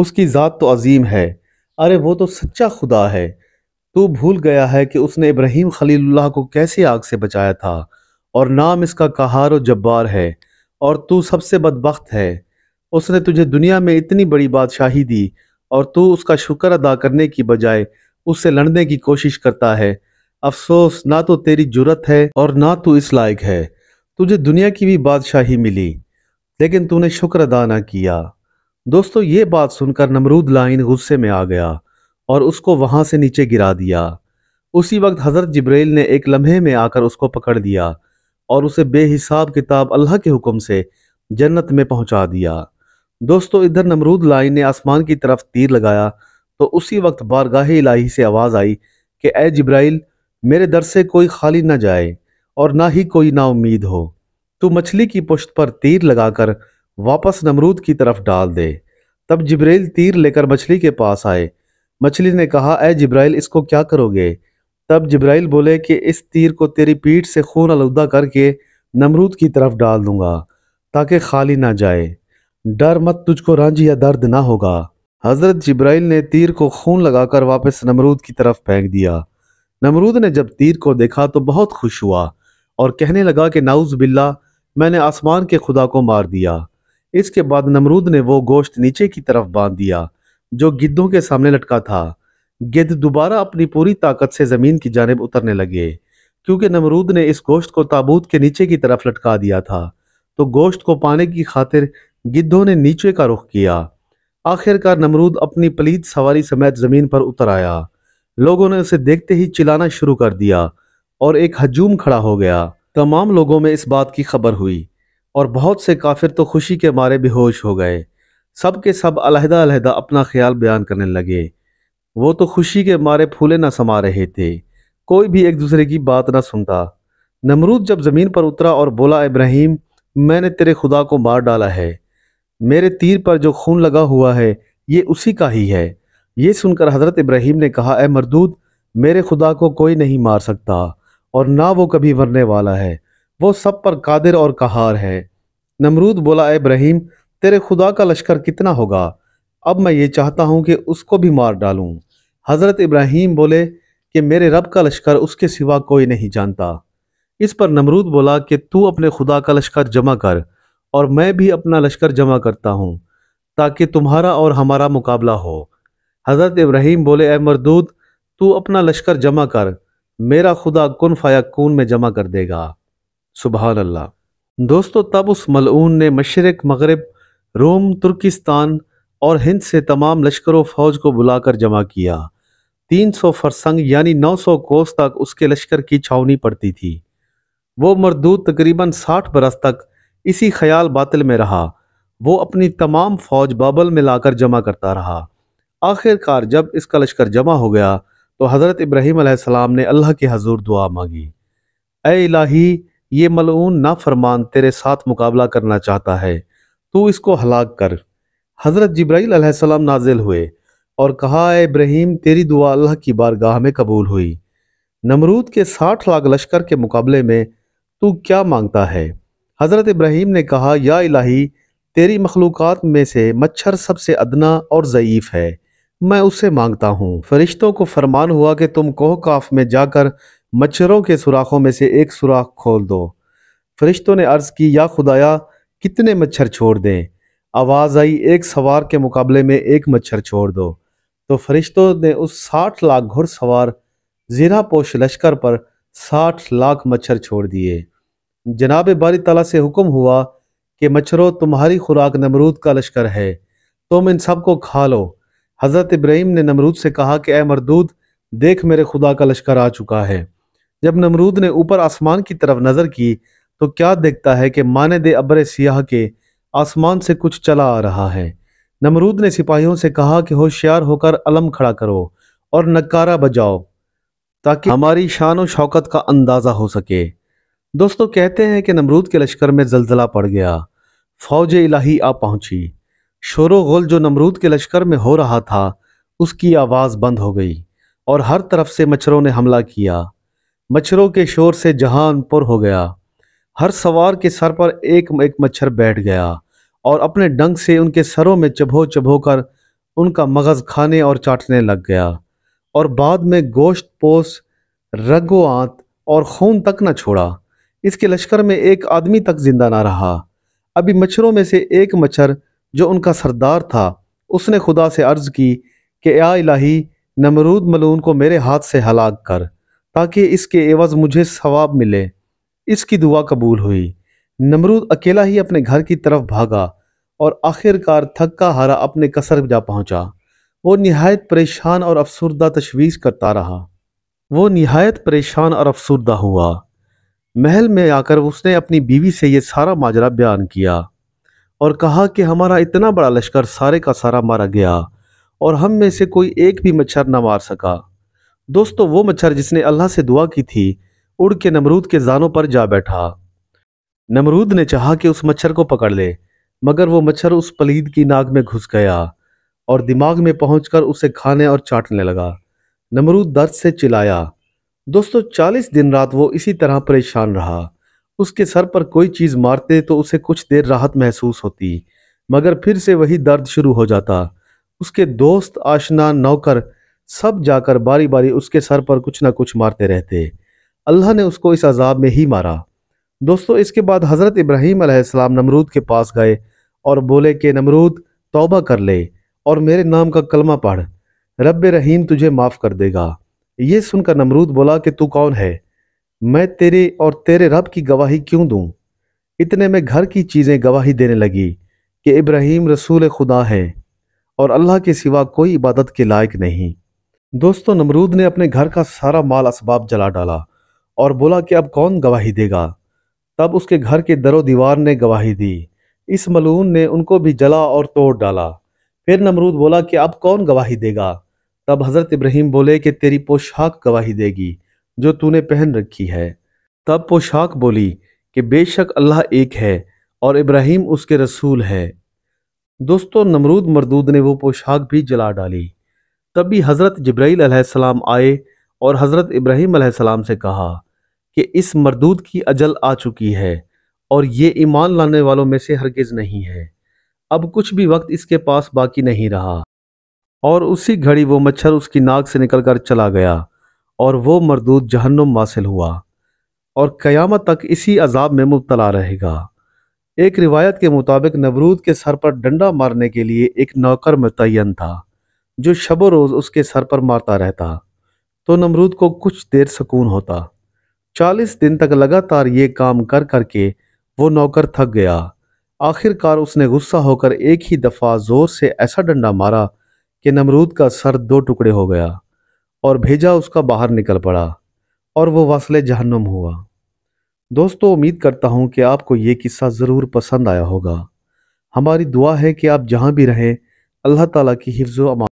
اس کی ذات تو عظیم ہے، ارے وہ تو سچا خدا ہے۔ تو بھول گیا ہے کہ اس نے ابراہیم خلیل اللہ کو کیسے آگ سے بچایا تھا، اور نام اس کا قہار و جبار ہے، اور تو سب سے بدبخت ہے۔ اس نے تجھے دنیا میں اتنی بڑی بادشاہی دی اور تو اس کا شکر ادا کرنے کی بجائے اس سے لڑنے کی کوشش کرتا ہے۔ افسوس، نہ تو تیری جرت ہے اور نہ تو اس لائق ہے۔ تجھے دنیا کی بھی بادشاہی ملی لیکن تو نے شکر ادا نہ کیا۔ دوستو، یہ بات سن کر نمرود لعین غصے میں آ گیا اور اس کو وہاں سے نیچے گرا دیا۔ اسی وقت حضرت جبرائیل نے ایک لمحے میں آ کر اس کو پکڑ دیا اور اسے بے حساب کتاب اللہ کے حکم سے جنت میں پہنچا دیا۔ دوستو، ادھر نمرود لعین نے آسمان کی طرف تیر لگایا تو اسی وقت بارگاہ الہی سے آواز آئی کہ اے جبرائیل، میرے در سے کوئی خالی نہ جائے اور نہ ہی کوئی نا امید ہو۔ تو مچھلی کی پشت پر تیر لگا کر واپس نمرود کی طرف ڈال دے۔ تب جبرائیل تیر لے کر مچھلی کے پاس آئے۔ مچھلی نے کہا، اے جبرائیل، اس کو کیا کرو گے؟ تب جبرائیل بولے کہ اس تیر کو تیری پیٹھ سے خون آلودہ کر کے نمرود کی طرف ڈال دوں گا تاکہ خالی نہ جائے۔ ڈر مت، تجھ کو رنج یا درد نہ ہوگا۔ حضرت جبرائیل نے تیر کو خون لگا کر واپس نمرود کی طرف پھینک دیا۔ نمرود نے جب تیر کو دیکھا تو بہت خوش ہوا اور کہنے لگا کہ نعوذ باللہ، میں نے آسمان کے خدا کو مار دیا۔ اس کے بعد نمرود نے وہ گوشت نیچے کی طرف باندھ دیا جو گدھوں کے سامنے لٹکا تھا۔ گدھ دوبارہ اپنی پوری طاقت سے زمین کی جانب اترنے لگے۔ کیونکہ نمرود نے اس گوشت کو تابوت کے نیچے کی طرف لٹکا دیا تھا تو گوشت کو پانے کی خاطر گدھوں نے نیچے کا رخ کیا۔ آخر کار نمرود اپنی پلید سواری سمیت زمین پر اتر آیا۔ لوگوں نے اسے دیکھتے ہی چلانا شروع کر دیا اور ایک ہجوم کھڑا ہو گیا۔ تمام لوگوں میں اس بات کی خبر ہوئی اور بہت سے کافر تو خوشی کے مارے بے ہوش ہو گئے۔ سب کے سب علیحدہ علیحدہ اپنا خیال بیان کرنے لگے۔ وہ تو خوشی کے مارے پھولے نہ سما رہے تھے، کوئی بھی ایک دوسرے کی بات نہ سنتا۔ نمرود جب زمین پر اترا اور بولا، ابراہیم، میں نے تیرے خدا کو مار ڈالا ہے، میرے تیر پر جو خون لگا ہوا ہے یہ اسی کا ہی ہے۔ یہ سن کر حضرت ابراہیم نے کہا، اے مردود، میرے خدا کو کوئی نہیں مار سکتا اور نہ وہ کبھی مرنے والا ہے، وہ سب پر قادر اور قہار ہے۔ نمرود بولا، اے ابراہیم، تیرے خدا کا لشکر کتنا ہوگا؟ اب میں یہ چاہتا ہوں کہ اس کو بھی مار ڈالوں۔ حضرت ابراہیم بولے کہ میرے رب کا لشکر اس کے سوا کوئی نہیں جانتا۔ اس پر نمرود بولا کہ تو اپنے خدا کا لشکر جمع کر اور میں بھی اپنا لشکر جمع کرتا ہوں تاکہ تمہارا اور ہمارا مقابلہ ہو۔ حضرت ابراہیم بولے، اے مردود، تو اپنا لشکر جمع کر، میرا خدا کن فیکون میں جمع کر دے گا۔ سبحان اللہ۔ دوستو، تب اس ملعون نے مشرق، مغرب، روم، ترکستان اور ہند سے تمام لشکر و فوج کو بلا کر جمع کیا۔ 300 فرسنگ یعنی 900 کوس تک اس کے لشکر کی چھاؤنی پڑتی تھی۔ وہ مردود تقریباً 60 برس تک اسی خیال باطل میں رہا۔ وہ اپنی تمام فوج بابل میں لا کر جمع کرتا رہا۔ آخر کار جب اس کا لشکر جمع ہو گیا تو حضرت ابراہیم علیہ السلام نے اللہ کے حضور دعا مانگی، اے الہی، یہ ملعون نافرمان تیرے ساتھ مقابلہ کرنا چاہتا ہے، تو اس کو ہلاک کر۔ حضرت جبرائیل علیہ السلام نازل ہوئے اور کہا، اے ابراہیم، تیری دعا اللہ کی بارگاہ میں قبول ہوئی۔ نمرود کے 60 لاکھ لشکر کے مقابلے میں تو کیا مانگتا ہے؟ حضرت ابراہیم نے کہا، یا الہی، تیری مخلوقات میں سے مچھر سب سے ادنا اور ضعیف ہے، میں اسے مانگتا ہوں۔ فرشتوں کو فرمان ہوا کہ تم کوہ کاف میں جا کر مچھروں کے سوراخوں میں سے ایک سوراخ کھول دو۔ فرشتوں نے عرض کی، یا خدایا، کتنے مچھر چھوڑ دیں؟ آواز آئی، ایک سوار کے مقابلے میں ایک مچھر چھوڑ دو۔ تو فرشتوں نے اس 60 لاکھ گھڑ سوار زیرہ پوش لشکر پر 60 لاکھ مچھر چھوڑ دیے۔ جناب باری تعالیٰ سے حکم ہوا کہ مچھروں، تمہاری خوراک نمرود کا لشکر ہے، تم ان سب کو کھا لو۔ حضرت ابراہیم نے نمرود سے کہا کہ اے مردود، دیکھ میرے خدا کا لشکر آ چکا ہے۔ جب نمرود نے اوپر آسمان کی طرف نظر کی تو کیا دیکھتا ہے کہ مانند ابر سیاہ کے آسمان سے کچھ چلا آ رہا ہے۔ نمرود نے سپاہیوں سے کہا کہ ہوشیار ہو کر علم کھڑا کرو اور نکارہ بجاؤ تاکہ ہماری شان و شوکت کا اندازہ ہو سکے۔ دوستو، کہتے ہیں کہ نمرود کے لشکر میں زلزلہ پڑ گیا، فوج الہی آ پہنچی۔ شور و غل جو نمرود کے لشکر میں ہو رہا تھا اس کی آواز بند ہو گئی اور ہر طرف سے مچھروں نے حملہ کیا۔ مچھروں کے شور سے جہان پر ہو گیا۔ ہر سوار کے سر پر ایک ایک مچھر بیٹھ گیا اور اپنے ڈنک سے ان کے سروں میں چبھو چبھو کر ان کا مغز کھانے اور چاٹنے لگ گیا، اور بعد میں گوشت پوش، رگ و آنت اور خون تک نہ چھوڑا۔ اس کے لشکر میں ایک آدمی تک زندہ نہ رہا۔ ابھی مچھروں میں سے ایک مچھر جو ان کا سردار تھا، اس نے خدا سے عرض کی کہ یا الہی، نمرود ملعون کو میرے ہاتھ سے ہلاک کر تاکہ اس کے عوض مجھے ثواب ملے۔ اس کی دعا قبول ہوئی۔ نمرود اکیلا ہی اپنے گھر کی طرف بھاگا اور آخر کار تھکا ہارا اپنے قصر جا پہنچا۔ وہ نہایت پریشان اور افسردہ تشویش کرتا رہا۔ وہ نہایت پریشان اور افسردہ ہوا۔ محل میں آ کر اس نے اپنی بیوی سے یہ سارا ماجرا بیان کیا اور کہا کہ ہمارا اتنا بڑا لشکر سارے کا سارا مارا گیا اور ہم میں سے کوئی ایک بھی مچھر نہ مار سکا۔ دوستو، وہ مچھر جس نے اللہ سے دعا کی تھی اڑ کے نمرود کے زانوں پر جا بیٹھا۔ نمرود نے چاہا کہ اس مچھر کو پکڑ لے، مگر وہ مچھر اس پلید کی ناک میں گھس گیا اور دماغ میں پہنچ کر اسے کھانے اور چاٹنے لگا۔ نمرود درد سے چلایا۔ دوستو، 40 دن رات وہ اسی طرح پریشان رہا۔ اس کے سر پر کوئی چیز مارتے تو اسے کچھ دیر راحت محسوس ہوتی، مگر پھر سے وہی درد شروع ہو جاتا۔ اس کے دوست، آشنا، نوکر سب جا کر باری باری اس کے سر پر کچھ نہ کچھ مارتے رہتے۔ اللہ نے اس کو اس عذاب میں ہی مارا۔ دوستو، اس کے بعد حضرت ابراہیم علیہ السلام نمرود کے پاس گئے اور بولے کہ نمرود، توبہ کر لے اور میرے نام کا کلمہ پڑھ، رب رحیم تجھے معاف کر دے گا۔ یہ سن کر نمرود بولا کہ تو کون ہے؟ میں تیرے اور تیرے رب کی گواہی کیوں دوں؟ اتنے میں گھر کی چیزیں گواہی دینے لگی کہ ابراہیم رسول خدا ہیں اور اللہ کے سوا کوئی عبادت کے لائق نہیں۔ دوستو، نمرود نے اپنے گھر کا سارا مال اسباب جلا ڈالا اور بولا کہ اب کون گواہی دے گا؟ تب اس کے گھر کے در و دیوار نے گواہی دی۔ اس ملعون نے ان کو بھی جلا اور توڑ ڈالا۔ پھر نمرود بولا کہ اب کون گواہی دے گا؟ تب حضرت ابراہیم بولے کہ تیری پوشاک گواہی دے گی جو تو نے پہن رکھی ہے۔ تب پوشاک بولی کہ بے شک اللہ ایک ہے اور ابراہیم اس کے رسول ہے۔ دوستو، نمرود مردود نے وہ پوشاک بھی جلا ڈالی۔ تبھی حضرت جبرائیل علیہ السلام آئے اور حضرت ابراہیم علیہ السلام سے کہا کہ اس مردود کی اجل آ چکی ہے اور یہ ایمان لانے والوں میں سے ہرگز نہیں ہے۔ اب کچھ بھی وقت اس کے پاس باقی نہیں رہا، اور اسی گھڑی وہ مچھر اس کی ناک سے نکل کر چلا گیا اور وہ مردود جہنم واصل ہوا اور قیامت تک اسی عذاب میں مبتلا رہے گا۔ ایک روایت کے مطابق نمرود کے سر پر ڈنڈا مارنے کے لیے ایک نوکر متعین تھا جو شب و روز اس کے سر پر مارتا رہتا تو نمرود کو کچھ دیر سکون ہوتا۔ 40 دن تک لگاتار یہ کام کر کر کے وہ نوکر تھک گیا۔ آخر کار اس نے غصہ ہو کر ایک ہی دفعہ زور سے ایسا ڈنڈا مارا کہ نمرود کا سر 2 ٹکڑے ہو گیا اور بھیجا اس کا باہر نکل پڑا اور وہ واصل جہنم ہوا۔ دوستو، امید کرتا ہوں کہ آپ کو یہ قصہ ضرور پسند آیا ہوگا۔ ہماری دعا ہے کہ آپ جہاں بھی رہیں اللہ تعالیٰ کی حفظ و امان